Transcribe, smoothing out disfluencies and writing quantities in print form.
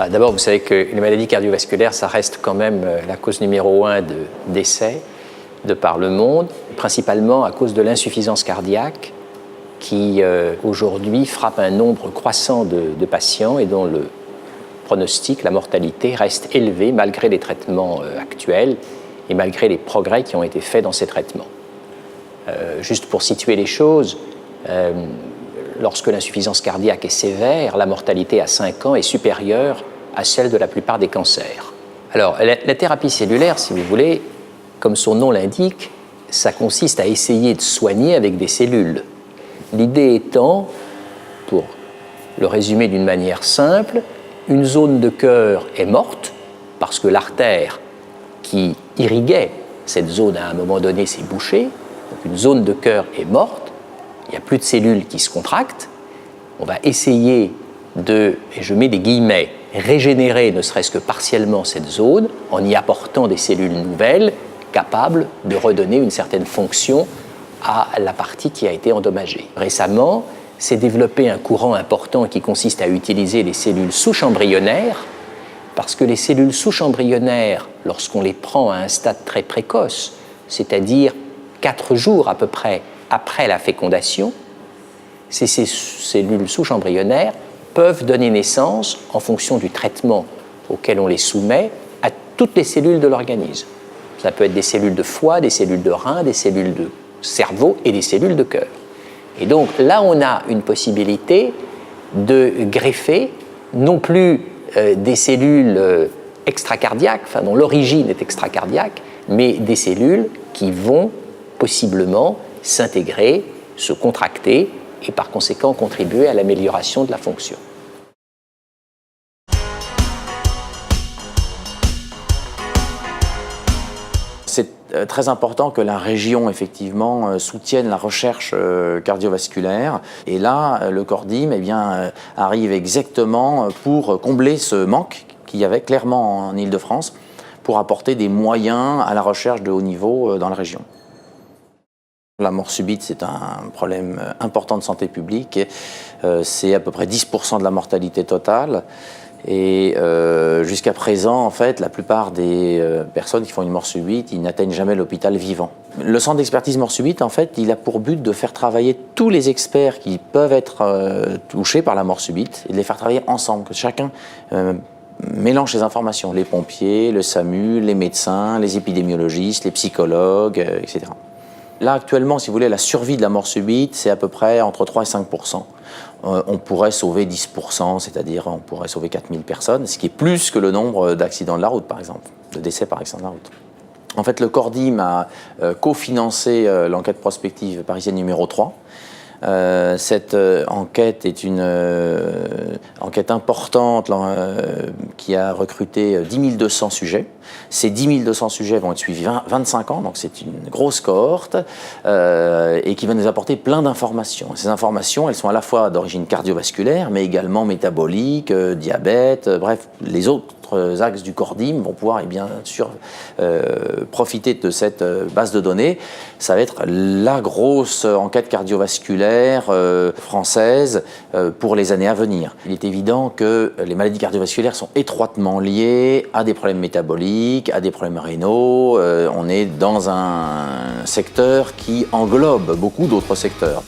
D'abord, vous savez que les maladies cardiovasculaires, ça reste quand même la cause numéro 1 de décès de par le monde, principalement à cause de l'insuffisance cardiaque qui, aujourd'hui, frappe un nombre croissant de patients et dont le pronostic, la mortalité, reste élevé malgré les traitements actuels et malgré les progrès qui ont été faits dans ces traitements. Juste pour situer les choses, lorsque l'insuffisance cardiaque est sévère, la mortalité à 5 ans est supérieure à celle de la plupart des cancers. Alors, la thérapie cellulaire, si vous voulez, comme son nom l'indique, ça consiste à essayer de soigner avec des cellules. L'idée étant, pour le résumer d'une manière simple, une zone de cœur est morte parce que l'artère qui irriguait cette zone à un moment donné s'est bouchée. Donc une zone de cœur est morte, il n'y a plus de cellules qui se contractent. On va essayer de, et je mets des guillemets, régénérer ne serait-ce que partiellement cette zone en y apportant des cellules nouvelles capables de redonner une certaine fonction à la partie qui a été endommagée. Récemment, s'est développé un courant important qui consiste à utiliser les cellules souches embryonnaires parce que les cellules souches embryonnaires, lorsqu'on les prend à un stade très précoce, c'est-à-dire 4 jours à peu près après la fécondation, ces cellules souches embryonnaires peuvent donner naissance, en fonction du traitement auquel on les soumet, à toutes les cellules de l'organisme. Ça peut être des cellules de foie, des cellules de rein, des cellules de cerveau et des cellules de cœur. Et donc là, on a une possibilité de greffer non plus des cellules extracardiaques, enfin dont l'origine est extracardiaque, mais des cellules qui vont possiblement s'intégrer, se contracter et par conséquent contribuer à l'amélioration de la fonction. C'est très important que la région, effectivement, soutienne la recherche cardiovasculaire. Et là, le Cordim arrive exactement pour combler ce manque qu'il y avait clairement en Île-de-France, pour apporter des moyens à la recherche de haut niveau dans la région. La mort subite, c'est un problème important de santé publique. C'est à peu près 10% de la mortalité totale. Et jusqu'à présent, en fait, la plupart des personnes qui font une mort subite, ils n'atteignent jamais l'hôpital vivant. Le centre d'expertise mort subite, en fait, il a pour but de faire travailler tous les experts qui peuvent être touchés par la mort subite et de les faire travailler ensemble, que chacun mélange les informations, les pompiers, le SAMU, les médecins, les épidémiologistes, les psychologues, etc. Là, actuellement, si vous voulez, la survie de la mort subite, c'est à peu près entre 3 et 5%. On pourrait sauver 10%, c'est-à-dire on pourrait sauver 4000 personnes, ce qui est plus que le nombre d'accidents de la route, par exemple, de décès par accident de la route. En fait, le Cordim a cofinancé l'enquête prospective parisienne numéro 3. Cette enquête est une enquête importante qui a recruté 10 200 sujets. Ces 10 200 sujets vont être suivis 25 ans, donc c'est une grosse cohorte et qui va nous apporter plein d'informations. Ces informations, elles sont à la fois d'origine cardiovasculaire, mais également métabolique, diabète, bref, les autres axes du Cordim vont pouvoir bien sûr profiter de cette base de données. Ça va être la grosse enquête cardiovasculaire française pour les années à venir. Il est évident que les maladies cardiovasculaires sont étroitement liées à des problèmes métaboliques, à des problèmes rénaux. On est dans un secteur qui englobe beaucoup d'autres secteurs.